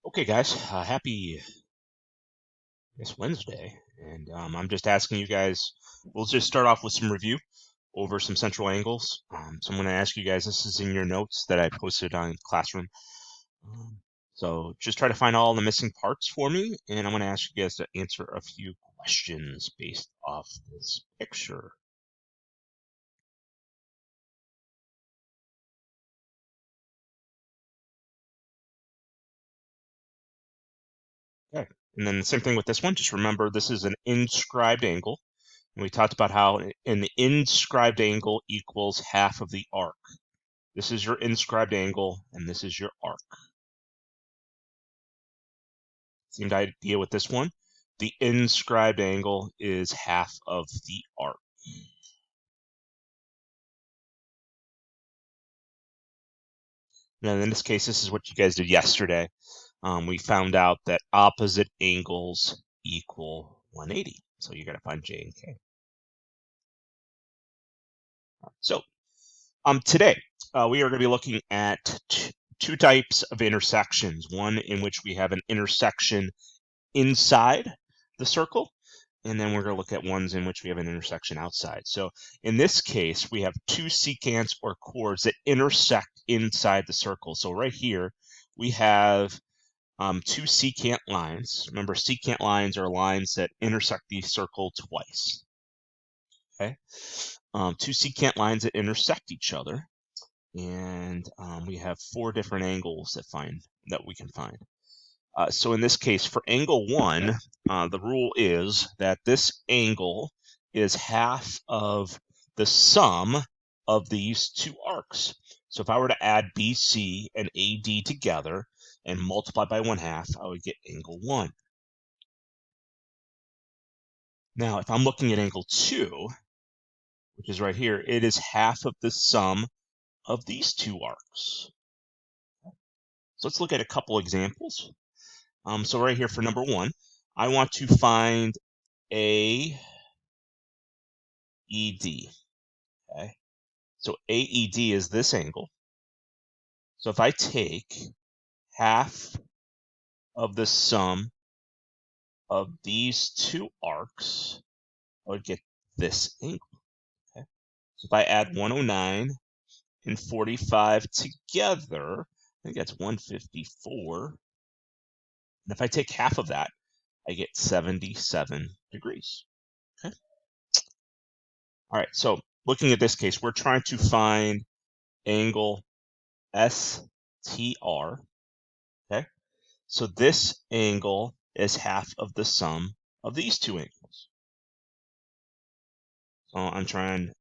Okay, guys, happy Wednesday, and I'm just asking you guys. We'll just start off with some review over some central angles. So I'm going to ask you guys. This is in your notes that I posted on Classroom. Um, so just try to find all the missing parts for me, and I'm going to ask you guys to answer a few questions based off this picture. Okay, and then the same thing with this one. Just remember, this is an inscribed angle. And we talked about how an inscribed angle equals half of the arc. This is your inscribed angle, and this is your arc. Same idea with this one. The inscribed angle is half of the arc. Now, in this case, this is what you guys did yesterday. We found out that opposite angles equal 180. So you got to find J and K. So today, we are going to be looking at two types of intersections. One in which we have an intersection inside the circle, and then we're going to look at ones in which we have an intersection outside. So in this case, we have two secants or chords that intersect inside the circle. So right here, we have two secant lines. Remember, secant lines are lines that intersect the circle twice. Okay, two secant lines that intersect each other, and we have four different angles that we can find. So in this case, for angle 1, the rule is that this angle is half of the sum of these two arcs. So if I were to add BC and AD together and multiply by 1/2, I would get angle 1. Now, if I'm looking at angle 2, which is right here, it is half of the sum of these two arcs. So let's look at a couple examples. So right here for number 1, I want to find AED. Okay, so AED is this angle. So if I take half of the sum of these two arcs, I would get this angle. Okay, so if I add 109 and 45 together, I think that's 154. And if I take half of that, I get 77 degrees. Okay. All right, so looking at this case, we're trying to find angle STR. Okay, so this angle is half of the sum of these two angles. So I'm trying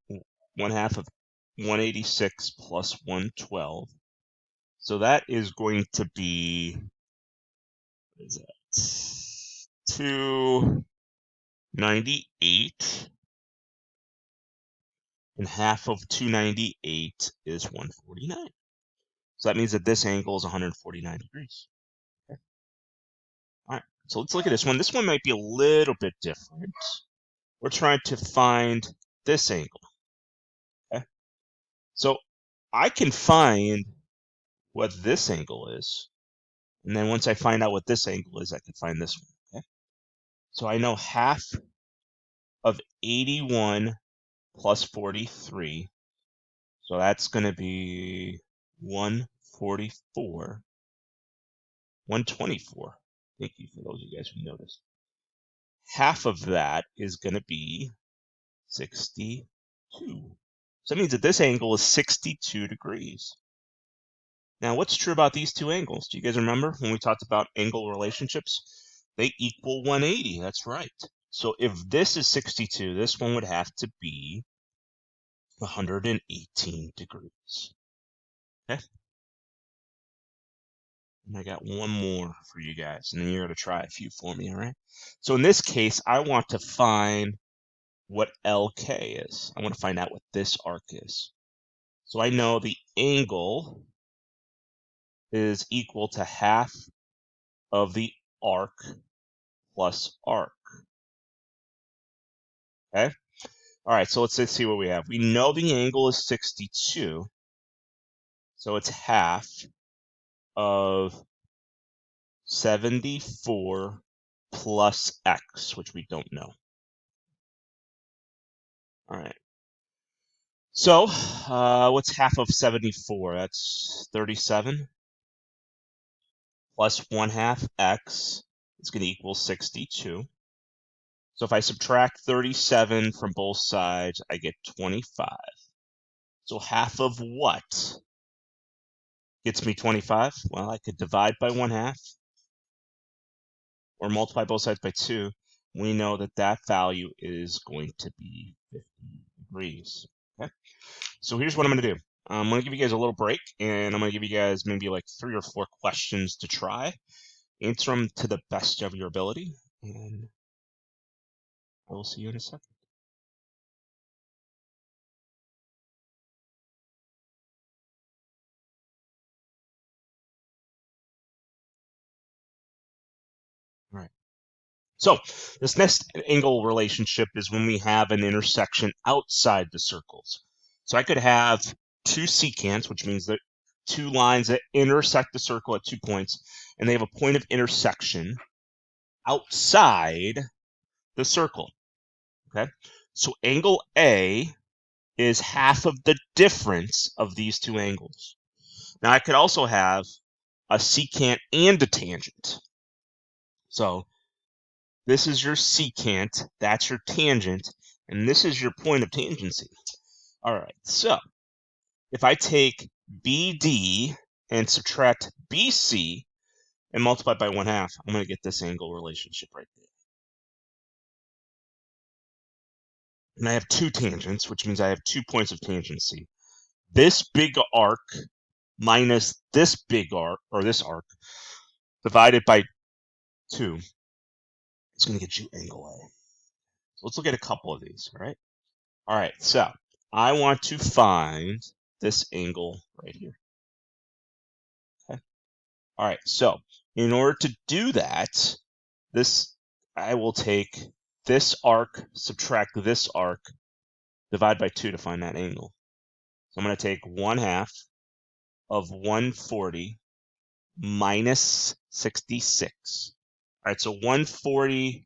1/2 of 186 plus 112. So that is going to be, what is that? 298. And half of 298 is 149. So that means that this angle is 149 degrees. Okay. All right, so let's look at this one. This one might be a little bit different. We're trying to find this angle. Okay, so I can find what this angle is, and then once I find out what this angle is, I can find this one. Okay, so I know half of 81 plus 43, so that's going to be 144. 124. Thank you for those of you guys who noticed. Half of that is going to be 62. So that means that this angle is 62 degrees. Now, what's true about these two angles? Do you guys remember when we talked about angle relationships? They equal 180. That's right. So if this is 62, this one would have to be 118 degrees. Okay? And I got one more for you guys, and then you're going to try a few for me, all right? So in this case, I want to find what LK is. I want to find out what this arc is. So I know the angle is equal to half of the arc plus arc. Okay? All right, so let's see what we have. We know the angle is 62, so it's half of 74 plus x, which we don't know. All right. So what's half of 74? That's 37 plus 1/2 x is going to equal 62. So if I subtract 37 from both sides, I get 25. So half of what gets me 25? Well, I could divide by 1/2 or multiply both sides by 2. We know that that value is going to be 50 degrees. Okay. So here's what I'm going to do. I'm going to give you guys a little break, and I'm going to give you guys maybe like 3 or 4 questions to try. Answer them to the best of your ability, and I will see you in a second. All right. So this next angle relationship is when we have an intersection outside the circles. So I could have two secants, which means that two lines that intersect the circle at 2 points, and they have a point of intersection outside the circle. Okay, so angle A is half of the difference of these two angles. Now I could also have a secant and a tangent. So this is your secant, that's your tangent, and this is your point of tangency. All right, so if I take BD and subtract BC and multiply by 1/2, I'm going to get this angle relationship right there. And I have two tangents, which means I have 2 points of tangency. This big arc minus this big arc, or this arc, divided by 2, it's going to get you angle A. So let's look at a couple of these, all right? All right, so I want to find this angle right here. Okay. All right, so in order to do that, I will take this arc, subtract this arc, divide by 2 to find that angle. So I'm going to take 1/2 of 140 minus 66. All right, so 140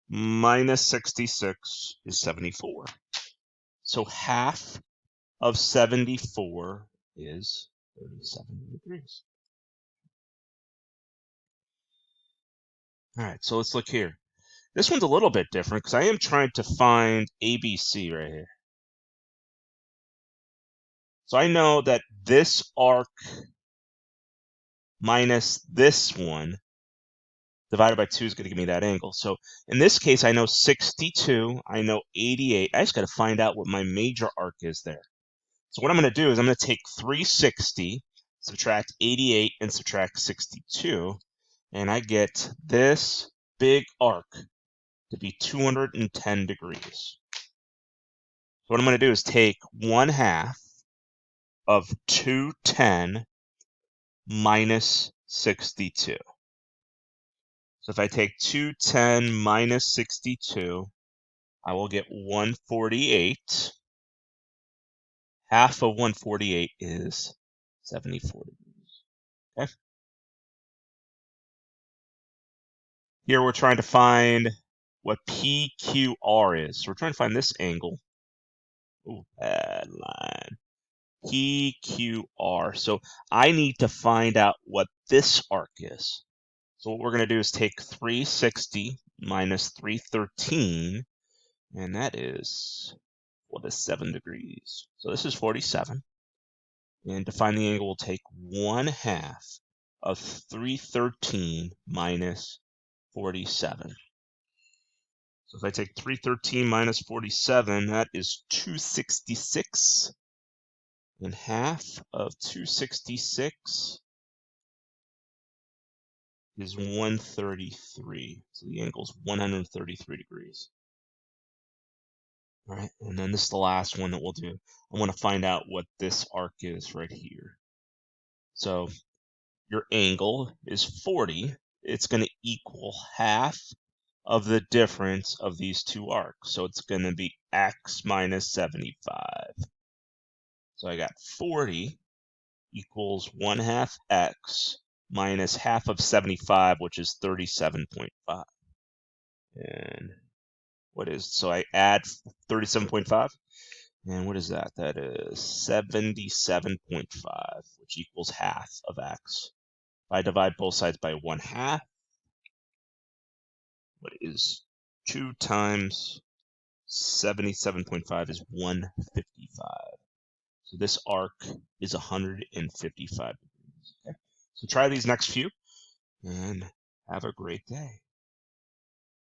minus 66 is 74. So half of 74 is 37 degrees. All right, so let's look here. This one's a little bit different because I am trying to find ABC right here. So I know that this arc minus this one divided by 2 is going to give me that angle. So in this case, I know 62, I know 88. I just got to find out what my major arc is there. So what I'm going to do is I'm going to take 360, subtract 88, and subtract 62, and I get this big arc to be 210 degrees. So what I'm going to do is take 1/2 of 210 minus 62. So if I take 210 minus 62, I will get 148. Half of 148 is 74 degrees. Okay. Here we're trying to find what PQR is. So we're trying to find this angle. Ooh, bad line. PQR. So I need to find out what this arc is. So what we're going to do is take 360 minus 313, and that is, what is 7 degrees? So this is 47. And to find the angle, we'll take 1/2 of 313 minus 47. So if I take 313 minus 47, that is 266. And half of 266 is 133. So the angle is 133 degrees. All right, and then this is the last one that we'll do. I want to find out what this arc is right here. So your angle is 40. It's going to equal half of the difference of these two arcs. So it's going to be x minus 75. So I got 40 equals 1/2 x minus half of 75, which is 37.5. And what is, so I add 37.5, and what is that? That is 77.5, which equals half of x. If I divide both sides by 1/2, what is 2 times 77.5 is 155. So this arc is 155 degrees. Okay? So try these next few, and have a great day.